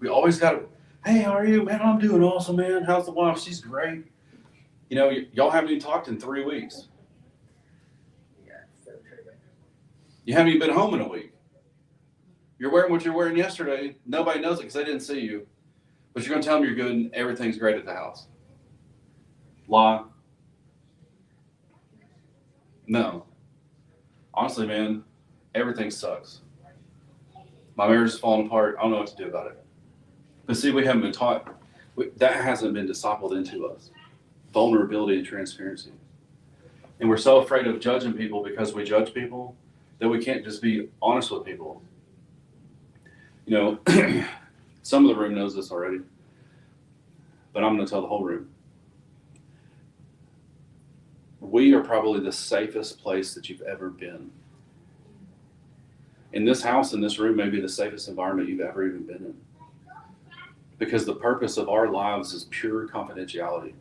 We always got to, hey, how are you? Man, I'm doing awesome, man. How's the wife? She's great. You know, y'all haven't even talked in 3 weeks. Yeah, so true. You haven't even been home in a week. You're wearing what you're wearing yesterday. Nobody knows it because they didn't see you. But you're going to tell them you're good and everything's great at the house. Lie. No. Honestly, man, everything sucks. My marriage is falling apart. I don't know what to do about it. But see, we haven't been taught, that hasn't been discipled into us. Vulnerability and transparency. And we're so afraid of judging people because we judge people that we can't just be honest with people. You know, some of the room knows this already, but I'm going to tell the whole room. We are probably the safest place that you've ever been. In this house, in this room, may be the safest environment you've ever even been in. Because the purpose of our lives is pure confidentiality.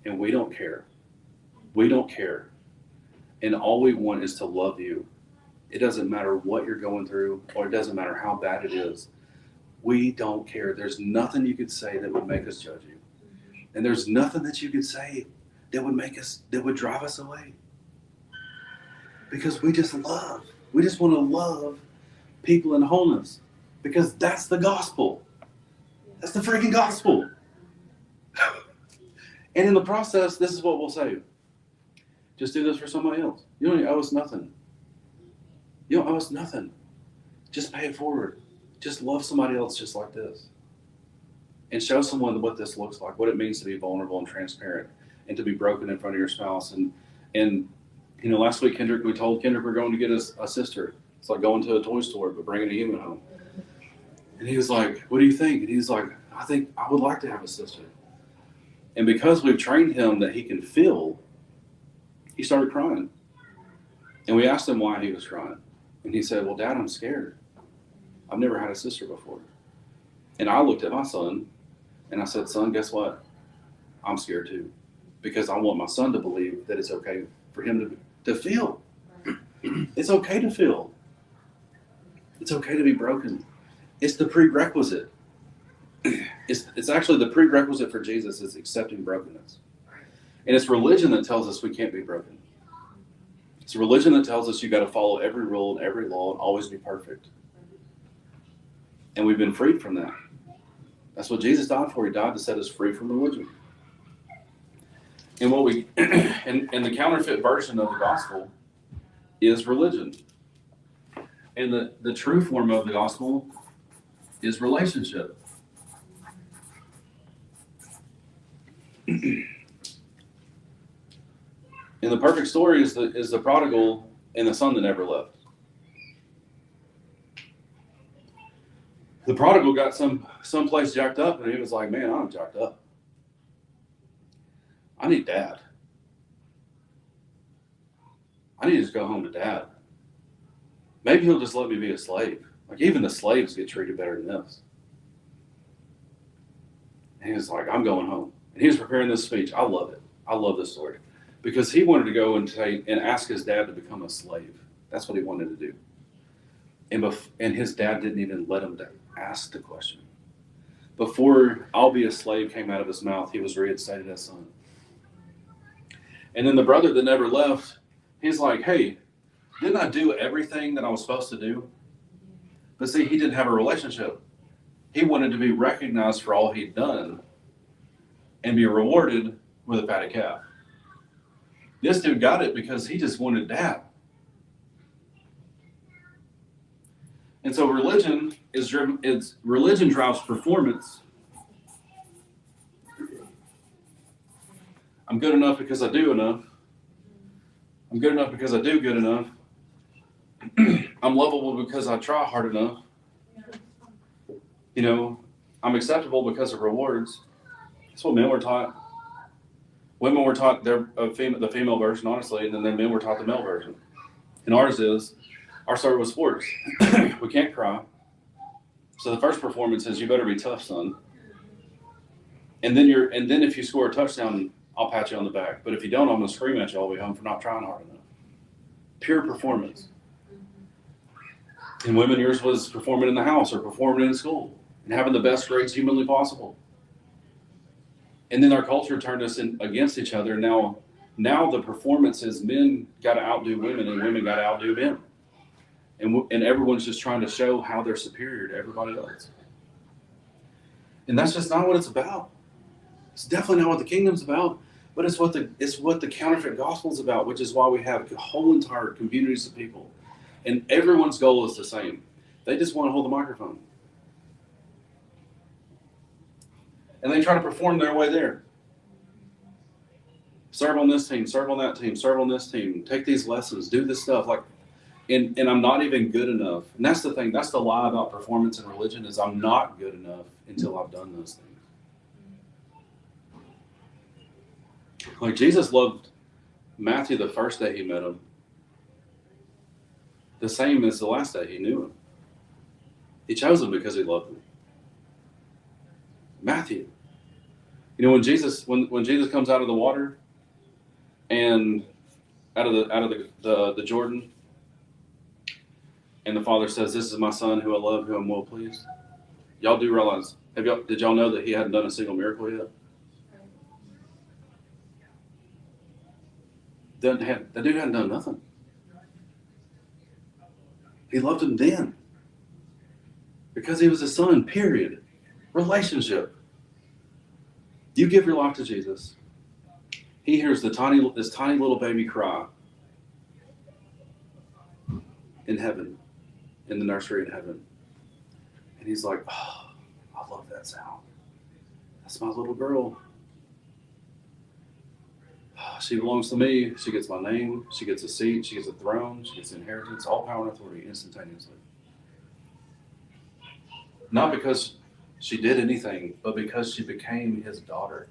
And we don't care. We don't care. And all we want is to love you. It doesn't matter what you're going through, or it doesn't matter how bad it is. We don't care. There's nothing you could say that would make us judge you. And there's nothing that you could say that would make us, that would drive us away. Because we just love. We just want to love people in wholeness. Because that's the gospel. That's the freaking gospel. And in the process, this is what we'll say. Just do this for somebody else. You don't owe us nothing. You don't owe us nothing. Just pay it forward. Just love somebody else just like this. And show someone what this looks like, what it means to be vulnerable and transparent, and to be broken in front of your spouse. And you know, last week, we told Kendrick we're going to get a sister. It's like going to a toy store, but bringing a human home. And he was like, what do you think? And he's like, I think I would like to have a sister. And because we've trained him that he can feel, he started crying. And we asked him why he was crying. And he said, well, Dad, I'm scared. I've never had a sister before. And I looked at my son and I said, son, guess what? I'm scared too. Because I want my son to believe that it's okay for him to feel. It's okay to feel. It's okay to be broken. It's the prerequisite. It's actually the prerequisite for Jesus is accepting brokenness. And it's religion that tells us we can't be broken. It's a religion that tells us you got to follow every rule and every law and always be perfect. And we've been freed from that. That's what Jesus died for. He died to set us free from religion. And what we and the counterfeit version of the gospel is religion. And the true form of the gospel is relationship. And the perfect story is the prodigal and the son that never left. The prodigal got someplace jacked up, and he was like, man, I'm jacked up. I need dad. I need to just go home to dad. Maybe he'll just let me be a slave. Like even the slaves get treated better than this. And he was like, I'm going home. And he was preparing this speech. I love it. I love this story. Because he wanted to go and ask his dad to become a slave. That's what he wanted to do. And his dad didn't even let him ask the question. Before I'll be a slave came out of his mouth, he was reinstated as son. And then the brother that never left, he's like, hey, didn't I do everything that I was supposed to do? But see, he didn't have a relationship. He wanted to be recognized for all he'd done and be rewarded with a fatted calf. This dude got it because he just wanted dad. And so religion drives performance. I'm good enough because I do enough. I'm good enough because I do good enough. I'm lovable because I try hard enough. You know, I'm acceptable because of rewards. That's what men were taught. Women were taught the female version, honestly, and then the men were taught the male version. And ours started with sports. We can't cry. So the first performance is you better be tough, son. And then if you score a touchdown, I'll pat you on the back. But if you don't, I'm going to scream at you all the way home for not trying hard enough. Pure performance. And women, yours was performing in the house or performing in school. and having the best grades humanly possible. And then our culture turned us against each other. Now the performance is men got to outdo women and women got to outdo men. And everyone's just trying to show how they're superior to everybody else. And that's just not what it's about. It's definitely not what the kingdom's about, but it's what the counterfeit gospel's about, which is why we have whole entire communities of people. And everyone's goal is the same. They just want to hold the microphone. And they try to perform their way there. Serve on this team, serve on that team, serve on this team, take these lessons, do this stuff. And I'm not even good enough. And that's the thing, that's the lie about performance in religion, is I'm not good enough until I've done those things. Like Jesus loved Matthew the first day he met him, the same as the last day he knew him. He chose him because he loved him. Matthew. You know, when Jesus comes out of the water and out of the Jordan, and the Father says, "This is my Son who I love, who I'm well pleased." Y'all do realize, did y'all know that he hadn't done a single miracle yet? That dude hadn't done nothing. He loved him then. Because he was his son, period. Relationship. You give your life to Jesus. He hears this tiny little baby cry in heaven, in the nursery in heaven. And he's like, "Oh, I love that sound. That's my little girl. She belongs to me. She gets my name. She gets a seat. She gets a throne. She gets inheritance, all power and authority instantaneously." Not because she did anything, but because she became his daughter.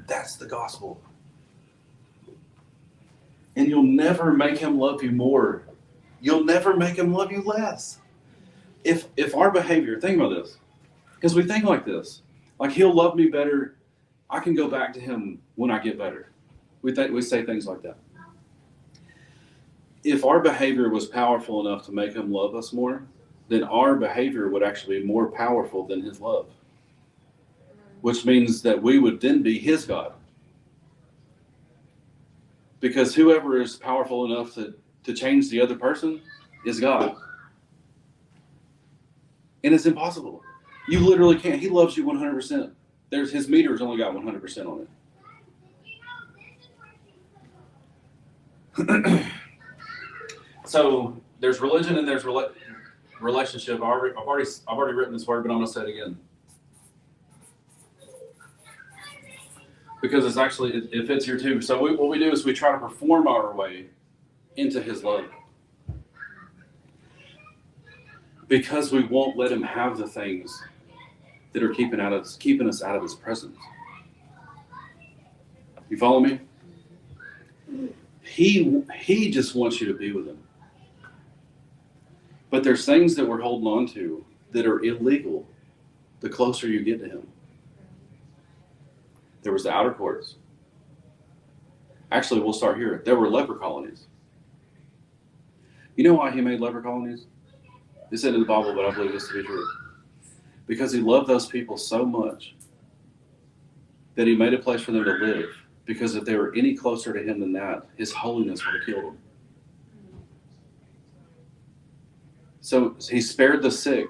That's the gospel. And you'll never make him love you more. You'll never make him love you less. If our behavior, think about this, because we think like this, like he'll love me better, I can go back to him when I get better. We say things like that. If our behavior was powerful enough to make him love us more, then our behavior would actually be more powerful than his love. Which means that we would then be his God. Because whoever is powerful enough to change the other person is God. And it's impossible. You literally can't. He loves you 100%. His meter's only got 100% on it. So there's religion and there's relationship. I've already written this word, but I'm going to say it again. Because it fits here too. So what we do is we try to perform our way into his love. Because we won't let him have the things that are keeping us out of his presence. You follow me? He just wants you to be with him. But there's things that we're holding on to that are illegal the closer you get to him. There was the outer courts. Actually, we'll start here. There were leper colonies. You know why he made leper colonies? It's in the Bible, but I believe this to be true. Because he loved those people so much that he made a place for them to live. Because if they were any closer to him than that, his holiness would have killed them. So he spared the sick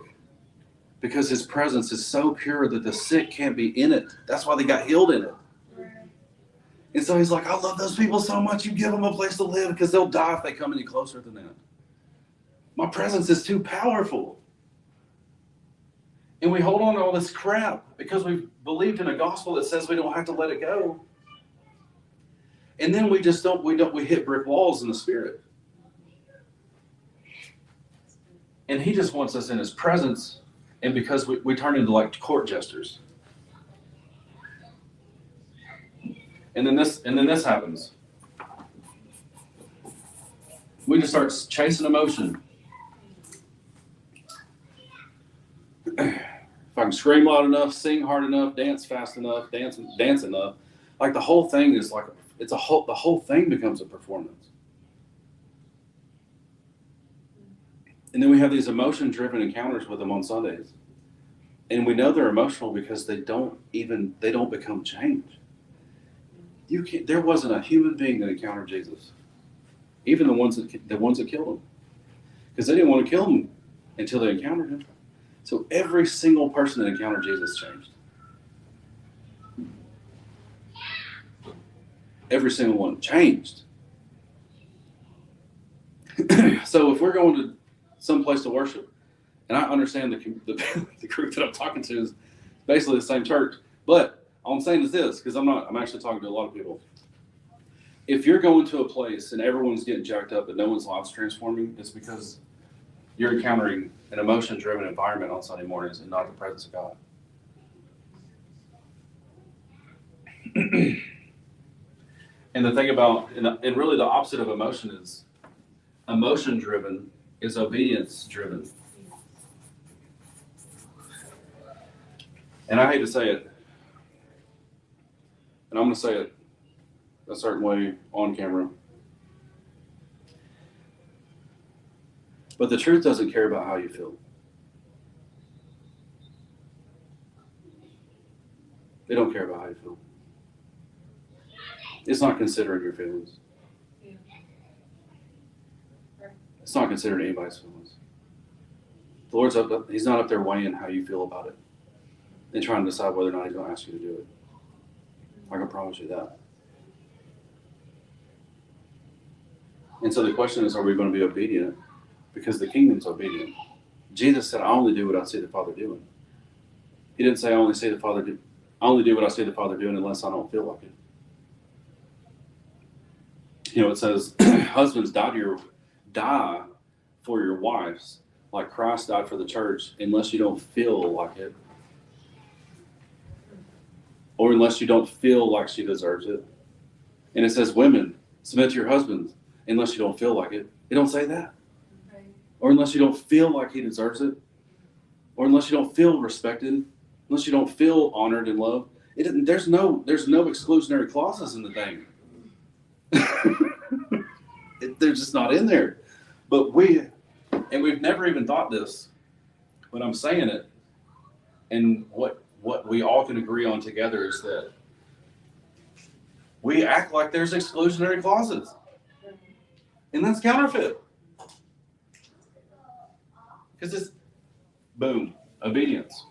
because his presence is so pure that the sick can't be in it. That's why they got healed in it. And so he's like, I love those people so much, you give them a place to live because they'll die if they come any closer than that. My presence is too powerful. And we hold on to all this crap because we've believed in a gospel that says we don't have to let it go. And then we hit brick walls in the spirit. And he just wants us in his presence, and because we turn into like court jesters. And then this happens. We just start chasing emotion. If I can scream loud enough, sing hard enough, dance fast enough, dance enough, like the whole thing is like the whole thing becomes a performance. And then we have these emotion-driven encounters with them on Sundays. And we know they're emotional because they don't become change. There wasn't a human being that encountered Jesus, even the ones that killed him, because they didn't want to kill him until they encountered him. So every single person that encountered Jesus changed. Every single one changed. So if we're going to some place to worship, and I understand the group that I'm talking to is basically the same church, but all I'm saying is this, because I'm actually talking to a lot of people. If you're going to a place and everyone's getting jacked up but no one's life's transforming, it's because you're encountering an emotion-driven environment on Sunday mornings and not the presence of God. And the thing about, and really the opposite of emotion is, emotion-driven is obedience-driven. And I hate to say it, and I'm going to say it a certain way on camera, but the truth doesn't care about how you feel. They don't care about how you feel. It's not considering your feelings. Yeah. It's not considering anybody's feelings. The Lord's He's not up there weighing how you feel about it and trying to decide whether or not He's going to ask you to do it. I can promise you that. And so the question is, are we going to be obedient? Because the kingdom's obedient. Jesus said, I only do what I see the Father doing. He didn't say I only do what I see the Father doing unless I don't feel like it. You know, it says, husbands, die for your wives like Christ died for the church, unless you don't feel like it. Or unless you don't feel like she deserves it. And it says, women, submit to your husbands, unless you don't feel like it. It don't say that. Right. Or unless you don't feel like he deserves it. Or unless you don't feel respected. Unless you don't feel honored and loved. There's no exclusionary clauses in the thing. They're just not in there. But we've never even thought this, but I'm saying it. And what we all can agree on together is that we act like there's exclusionary clauses. And that's counterfeit. Because it's, boom, obedience.